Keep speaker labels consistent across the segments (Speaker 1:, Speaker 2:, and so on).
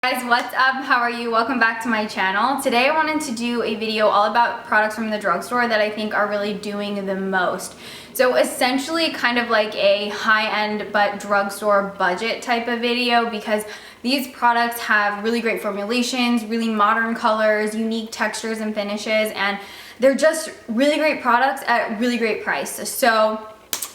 Speaker 1: Guys, what's up? How are you? Welcome back to my channel. Today I wanted to do a video all about products from the drugstore that I think are really doing the most. So essentially kind of like a high-end but drugstore budget type of video, because these products have really great formulations, really modern colors, unique textures and finishes, and they're just really great products at really great price. So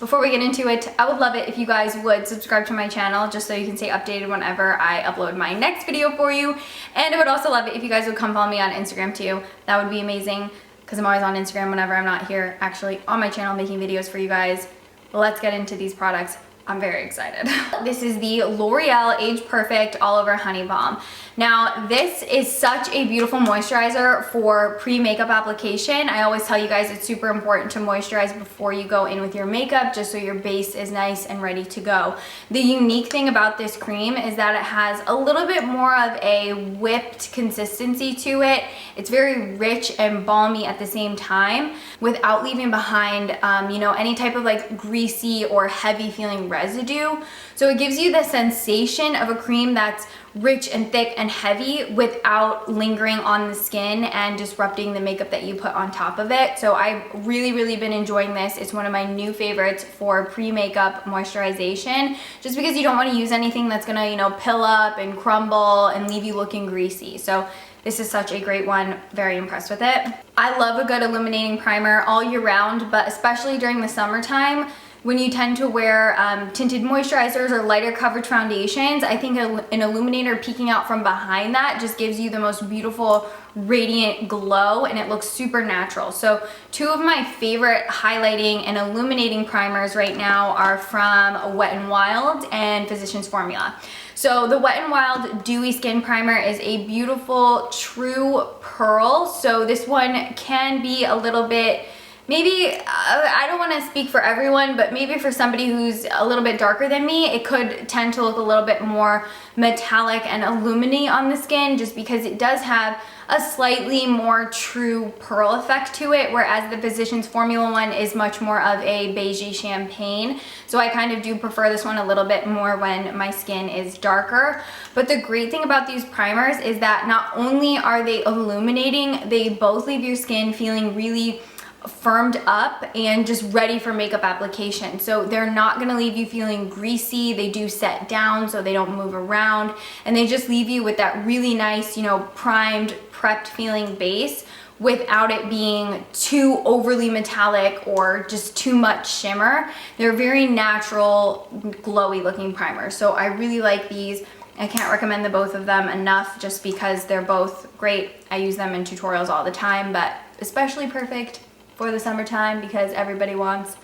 Speaker 1: before we get into it, I would love it if you guys would subscribe to my channel just so you can stay updated whenever I upload my next video for you. And I would also love it if you guys would come follow me on Instagram too. That would be amazing because I'm always on Instagram whenever I'm not here actually on my channel making videos for you guys. Let's get into these products. I'm very excited. This is the L'Oreal Age Perfect All Over Honey Balm. Now, this is such a beautiful moisturizer for pre-makeup application. I always tell you guys it's super important to moisturize before you go in with your makeup, just so your base is nice and ready to go. The unique thing about this cream is that it has a little bit more of a whipped consistency to it. It's very rich and balmy at the same time without leaving behind, you know, any type of like greasy or heavy feeling residue. So it gives you the sensation of a cream that's rich and thick and heavy without lingering on the skin and disrupting the makeup that you put on top of it. So I've really been enjoying this. It's one of my new favorites for pre-makeup moisturization, just because you don't want to use anything that's gonna, you know, pill up and crumble and leave you looking greasy. So this is such a great one. Very impressed with it. I love a good illuminating primer all year round, but especially during the summertime, when you tend to wear tinted moisturizers or lighter coverage foundations, I think an illuminator peeking out from behind that just gives you the most beautiful radiant glow, and it looks super natural. So two of my favorite highlighting and illuminating primers right now are from Wet n Wild and Physicians Formula. So the Wet n Wild Dewy Skin Primer is a beautiful true pearl. So this one can be a little bit, maybe, I don't want to speak for everyone, but maybe for somebody who's a little bit darker than me, it could tend to look a little bit more metallic and illuminate on the skin, just because it does have a slightly more true pearl effect to it, whereas the Physicians Formula one is much more of a beigey champagne. So I kind of do prefer this one a little bit more when my skin is darker. But the great thing about these primers is that not only are they illuminating, they both leave your skin feeling really firmed up and just ready for makeup application. So they're not gonna leave you feeling greasy. They do set down so they don't move around, and they just leave you with that really nice, you know, primed, prepped feeling base without it being too overly metallic or just too much shimmer. They're very natural, glowy looking primers. So I really like these. I can't recommend the both of them enough just because they're both great. I use them in tutorials all the time, but especially perfect for the summertime because everybody wants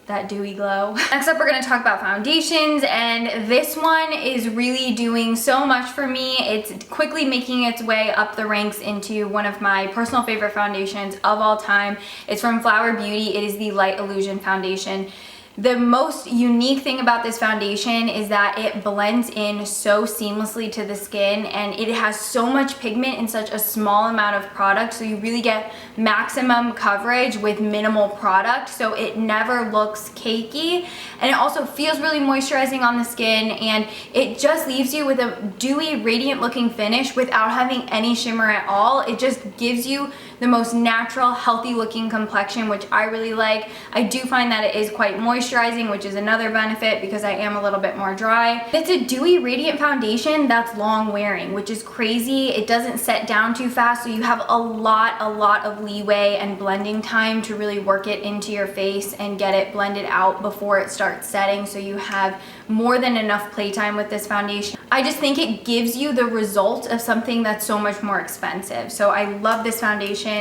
Speaker 1: that dewy glow. Next up, we're gonna talk about foundations, and this one is really doing so much for me. It's quickly making its way up the ranks into one of my personal favorite foundations of all time. It's from Flower Beauty. It is the Light Illusion Foundation. The most unique thing about this foundation is that it blends in so seamlessly to the skin, and it has so much pigment in such a small amount of product, so you really get maximum coverage with minimal product, so it never looks cakey, and it also feels really moisturizing on the skin, and it just leaves you with a dewy, radiant looking finish without having any shimmer at all. It just gives you the most natural, healthy looking complexion, which I really like. I do find that it is quite moisturizing, which is another benefit because I am a little bit more dry. It's a dewy, radiant foundation that's long wearing, which is crazy. It doesn't set down too fast, so you have a lot of leeway and blending time to really work it into your face and get it blended out before it starts setting, so you have more than enough playtime with this foundation. I just think it gives you the result of something that's so much more expensive. So I love this foundation.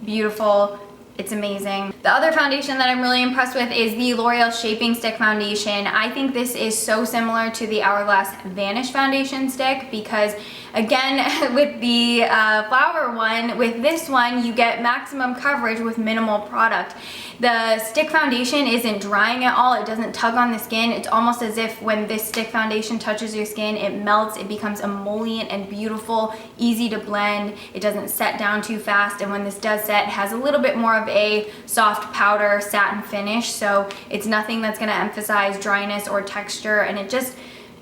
Speaker 1: Beautiful. It's amazing. The other foundation that I'm really impressed with is the L'Oreal Shaping Stick Foundation. I think this is so similar to the Hourglass Vanish Foundation Stick because, again, with the flower one, with this one, you get maximum coverage with minimal product. The stick foundation isn't drying at all. It doesn't tug on the skin. It's almost as if when this stick foundation touches your skin, it melts, it becomes emollient and beautiful, easy to blend. It doesn't set down too fast, and when this does set, it has a little bit more of a soft powder satin finish, so it's nothing that's going to emphasize dryness or texture, and it just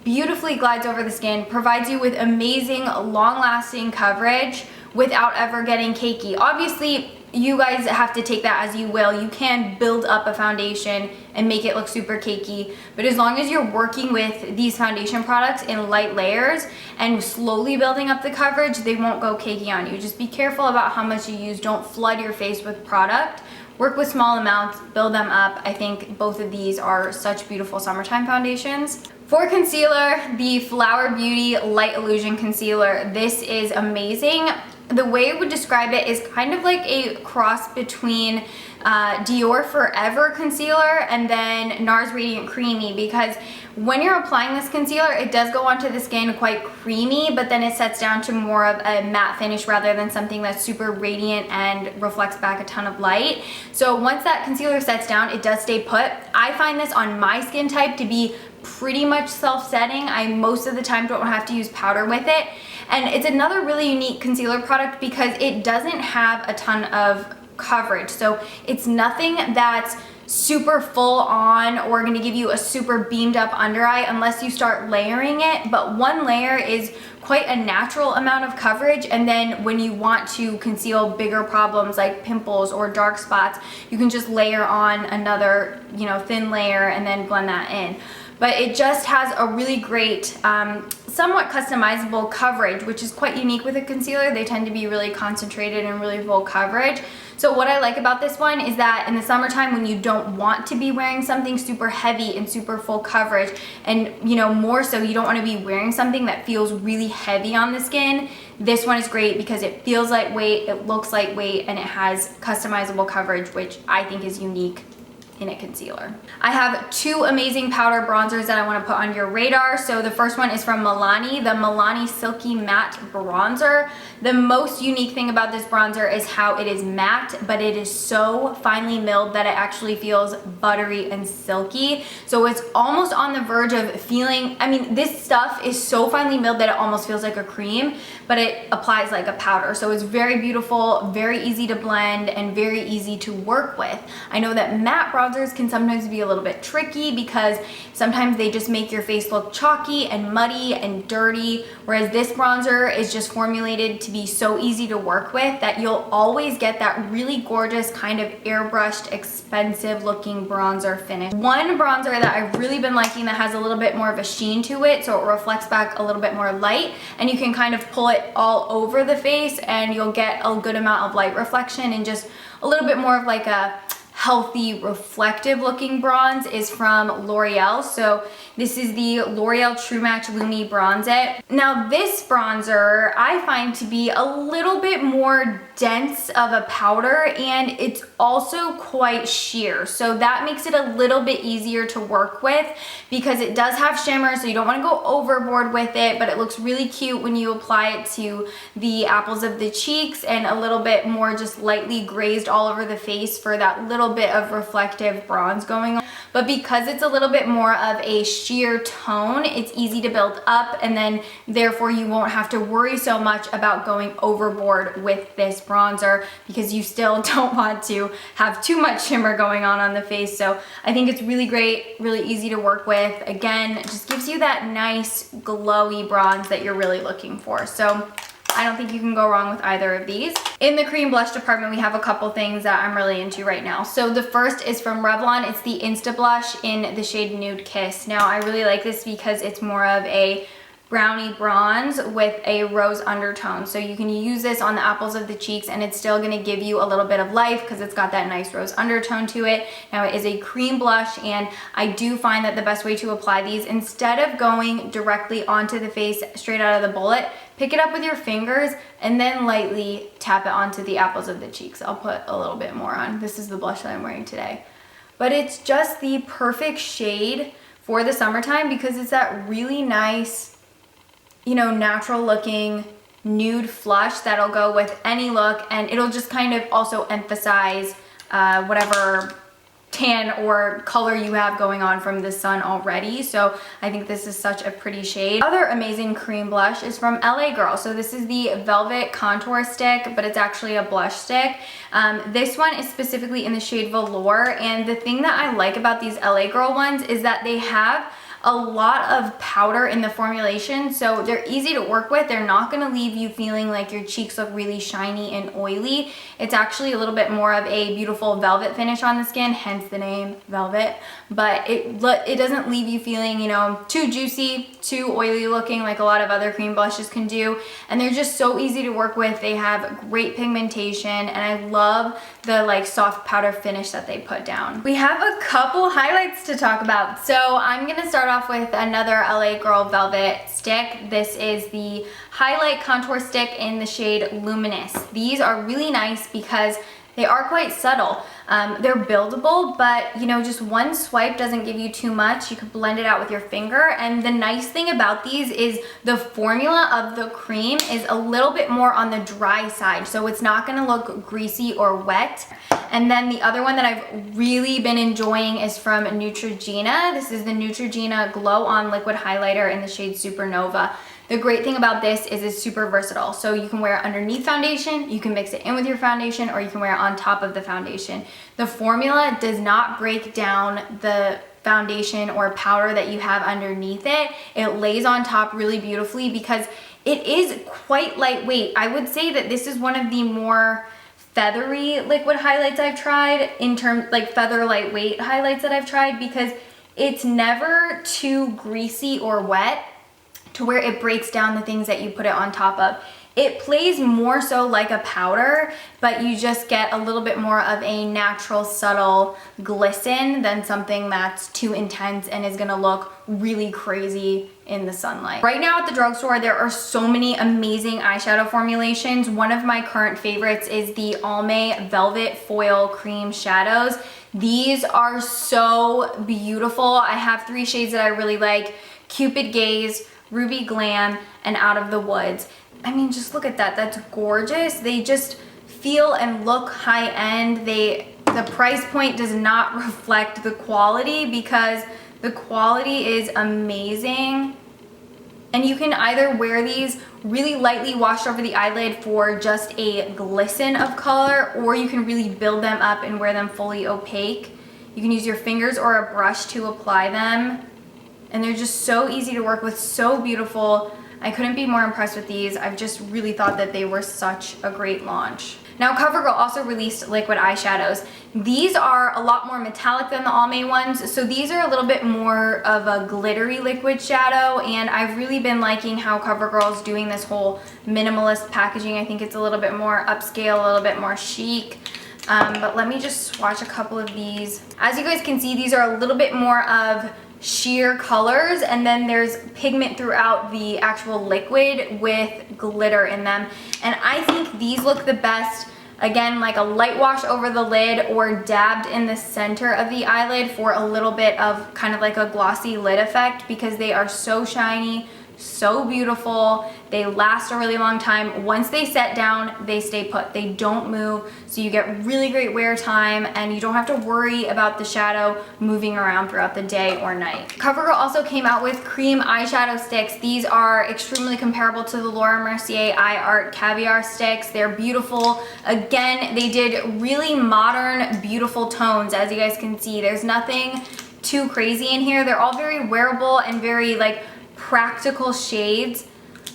Speaker 1: beautifully glides over the skin, provides you with amazing long-lasting coverage without ever getting cakey. Obviously, you guys have to take that as you will. You can build up a foundation and make it look super cakey, but as long as you're working with these foundation products in light layers and slowly building up the coverage, they won't go cakey on you. Just be careful about how much you use. Don't flood your face with product. Work with small amounts, build them up. I think both of these are such beautiful summertime foundations. For concealer, the Flower Beauty Light Illusion Concealer. This is amazing. The way I would describe it is kind of like a cross between Dior Forever concealer and then NARS Radiant Creamy, because when you're applying this concealer, it does go onto the skin quite creamy, but then it sets down to more of a matte finish rather than something that's super radiant and reflects back a ton of light. So once that concealer sets down, it does stay put. I find this on my skin type to be pretty much self-setting. I most of the time don't have to use powder with it. And it's another really unique concealer product because it doesn't have a ton of coverage. So it's nothing that's super full on or going to give you a super beamed up under eye unless you start layering it. But one layer is quite a natural amount of coverage, and then when you want to conceal bigger problems like pimples or dark spots, you can just layer on another, you know, thin layer and then blend that in. But it just has a really great, somewhat customizable coverage, which is quite unique with a concealer. They tend to be really concentrated and really full coverage. So what I like about this one is that in the summertime, when you don't want to be wearing something super heavy and super full coverage, and you know, more so you don't want to be wearing something that feels really heavy on the skin, this one is great because it feels lightweight, it looks lightweight, and it has customizable coverage, which I think is unique in a concealer. I have two amazing powder bronzers that I want to put on your radar. So the first one is from Milani, the Milani Silky Matte Bronzer. The most unique thing about this bronzer is how it is matte, but it is so finely milled that it actually feels buttery and silky. So it's almost on the verge of feeling, I mean, this stuff is so finely milled that it almost feels like a cream, but it applies like a powder. So it's very beautiful, very easy to blend, and very easy to work with. I know that matte bronzers can sometimes be a little bit tricky because sometimes they just make your face look chalky and muddy and dirty, whereas this bronzer is just formulated to be so easy to work with that you'll always get that really gorgeous kind of airbrushed, expensive looking bronzer finish. One bronzer that I've really been liking that has a little bit more of a sheen to it, so it reflects back a little bit more light, and you can kind of pull it all over the face and you'll get a good amount of light reflection, and just a little bit more of like a healthy reflective looking bronze is from L'Oreal. So this is the L'Oreal True Match Lumi Bronze It. Now this bronzer I find to be a little bit more dense of a powder, and it's also quite sheer, so that makes it a little bit easier to work with because it does have shimmer, so you don't want to go overboard with it, but it looks really cute when you apply it to the apples of the cheeks and a little bit more just lightly grazed all over the face for that little bit of reflective bronze going on. But because it's a little bit more of a sheer tone, it's easy to build up, and then therefore you won't have to worry so much about going overboard with this bronzer because you still don't want to have too much shimmer going on the face. So I think it's really great, really easy to work with. Again, it just gives you that nice glowy bronze that you're really looking for. So I don't think you can go wrong with either of these. In the cream blush department, we have a couple things that I'm really into right now. So the first is from Revlon. It's the Insta Blush in the shade Nude Kiss. Now I really like this because it's more of a brownie bronze with a rose undertone. So you can use this on the apples of the cheeks and it's still gonna give you a little bit of life because it's got that nice rose undertone to it. Now it is a cream blush, and I do find that the best way to apply these, instead of going directly onto the face straight out of the bullet, pick it up with your fingers and then lightly tap it onto the apples of the cheeks. I'll put a little bit more on. This is the blush that I'm wearing today. But it's just the perfect shade for the summertime because it's that really nice, you know, natural looking nude flush that'll go with any look, and it'll just kind of also emphasize whatever tan or color you have going on from the sun already. So I think this is such a pretty shade. Other amazing cream blush is from LA Girl. So this is the Velvet Contour Stick, but it's actually a blush stick. This one is specifically in the shade Velour, and the thing that I like about these LA Girl ones is that they have a lot of powder in the formulation, so they're easy to work with. They're not going to leave you feeling like your cheeks look really shiny and oily. It's actually a little bit more of a beautiful velvet finish on the skin, hence the name velvet, but it doesn't leave you feeling, you know, too juicy, too oily looking like a lot of other cream blushes can do. And they're just so easy to work with. They have great pigmentation, and I love the like soft powder finish that they put down. We have a couple highlights to talk about. So I'm gonna start off with another LA Girl Velvet stick. This is the highlight contour stick in the shade Luminous. These are really nice because they are quite subtle. They're buildable, but you know, just one swipe doesn't give you too much. You can blend it out with your finger. And the nice thing about these is the formula of the cream is a little bit more on the dry side, so it's not gonna look greasy or wet. And then the other one that I've really been enjoying is from Neutrogena. This is the Neutrogena Glow On Liquid Highlighter in the shade Supernova. The great thing about this is it's super versatile. So you can wear it underneath foundation, you can mix it in with your foundation, or you can wear it on top of the foundation. The formula does not break down the foundation or powder that you have underneath it. It lays on top really beautifully because it is quite lightweight. I would say that this is one of the more feathery liquid highlights I've tried, in terms like feather lightweight highlights that I've tried, because it's never too greasy or wet to where it breaks down the things that you put it on top of. It plays more so like a powder, but you just get a little bit more of a natural, subtle glisten than something that's too intense and is gonna look really crazy in the sunlight. Right now at the drugstore, there are so many amazing eyeshadow formulations. One of my current favorites is the Almay Velvet Foil Cream Shadows. These are so beautiful. I have 3 shades that I really like: Cupid Gaze, Ruby Glam, and Out of the Woods. I mean, just look at that. That's gorgeous. They just feel and look high-end. The price point does not reflect the quality, because the quality is amazing. And you can either wear these really lightly washed over the eyelid for just a glisten of color, or you can really build them up and wear them fully opaque. You can use your fingers or a brush to apply them. And they're just so easy to work with, so beautiful. I couldn't be more impressed with these. I've just really thought that they were such a great launch. Now, CoverGirl also released liquid eyeshadows. These are a lot more metallic than the Almay ones, so these are a little bit more of a glittery liquid shadow, and I've really been liking how CoverGirl is doing this whole minimalist packaging. I think it's a little bit more upscale, a little bit more chic. But let me just swatch a couple of these. As you guys can see, these are a little bit more of sheer colors, and then there's pigment throughout the actual liquid with glitter in them. And I think these look the best, again, like a light wash over the lid or dabbed in the center of the eyelid for a little bit of kind of like a glossy lid effect, because they are so shiny, so beautiful. They last a really long time. Once they set down, they stay put. They don't move, so you get really great wear time, and you don't have to worry about the shadow moving around throughout the day or night. CoverGirl also came out with cream eyeshadow sticks. These are extremely comparable to the Laura Mercier Eye Art Caviar sticks. They're beautiful. Again, they did really modern, beautiful tones. As you guys can see, there's nothing too crazy in here. They're all very wearable and very like practical shades.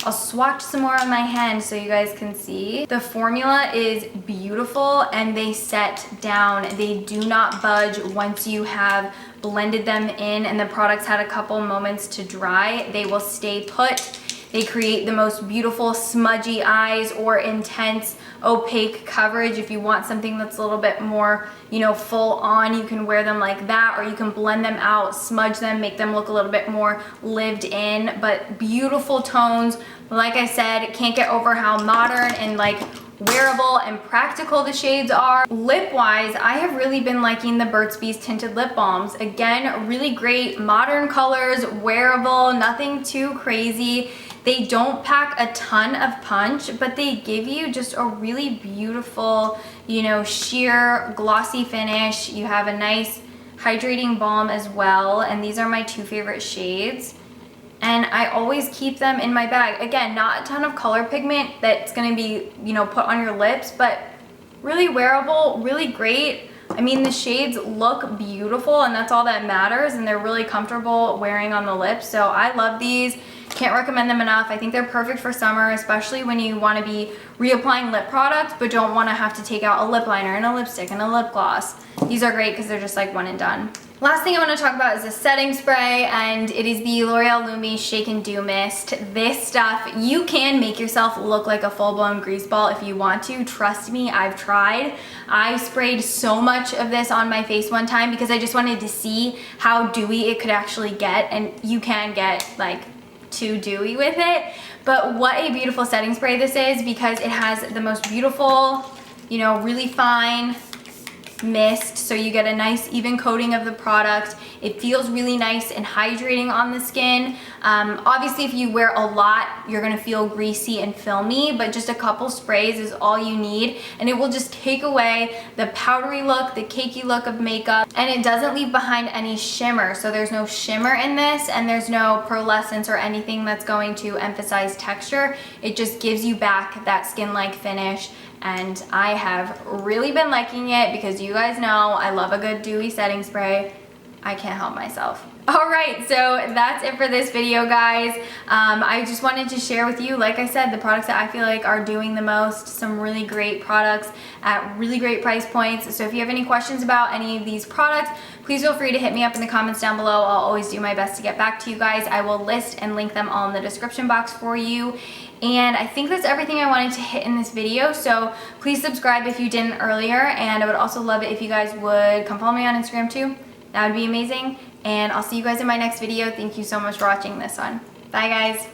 Speaker 1: I'll swatch some more on my hand so you guys can see. The formula is beautiful, and they set down. They do not budge once you have blended them in and the product's had a couple moments to dry. They will stay put. They create the most beautiful smudgy eyes or intense opaque coverage. If you want something that's a little bit more, you know, full on, you can wear them like that, or you can blend them out, smudge them, make them look a little bit more lived in. But beautiful tones. Like I said, can't get over how modern and like wearable and practical the shades are. Lip wise, I have really been liking the Burt's Bees tinted lip balms. Again, really great modern colors, wearable, nothing too crazy. They don't pack a ton of punch, but they give you just a really beautiful, you know, sheer glossy finish. You have a nice hydrating balm as well, and these are my 2 favorite shades. And I always keep them in my bag. Again, not a ton of color pigment that's gonna be, you know, put on your lips, but really wearable, really great. I mean, the shades look beautiful, and that's all that matters, and they're really comfortable wearing on the lips. So I love these. Can't recommend them enough. I think they're perfect for summer, especially when you want to be reapplying lip products but don't want to have to take out a lip liner and a lipstick and a lip gloss. These are great because they're just like one and done. Last thing I want to talk about is a setting spray, and it is the L'Oreal Lumi Shake and Dew Mist. This stuff, you can make yourself look like a full-blown grease ball if you want to. Trust me, I've tried. I sprayed so much of this on my face one time because I just wanted to see how dewy it could actually get, and you can get like too dewy with it. But what a beautiful setting spray this is, because it has the most beautiful, you know, really fine mist, so you get a nice even coating of the product. It feels really nice and hydrating on the skin. Obviously, if you wear a lot, you're gonna feel greasy and filmy, but just a couple sprays is all you need, and it will just take away the powdery look, the cakey look of makeup, and it doesn't leave behind any shimmer. So there's no shimmer in this, and there's no pearlescence or anything that's going to emphasize texture. It just gives you back that skin-like finish, and I have really been liking it because you guys know I love a good dewy setting spray. I can't help myself. Alright, so that's it for this video, guys. I just wanted to share with you, like I said, the products that I feel like are doing the most, some really great products at really great price points. So if you have any questions about any of these products, please feel free to hit me up in the comments down below. I'll always do my best to get back to you guys. I will list and link them all in the description box for you. And I think that's everything I wanted to hit in this video, so please subscribe if you didn't earlier, and I would also love it if you guys would come follow me on Instagram too. That would be amazing, and I'll see you guys in my next video. Thank you so much for watching this one. Bye, guys.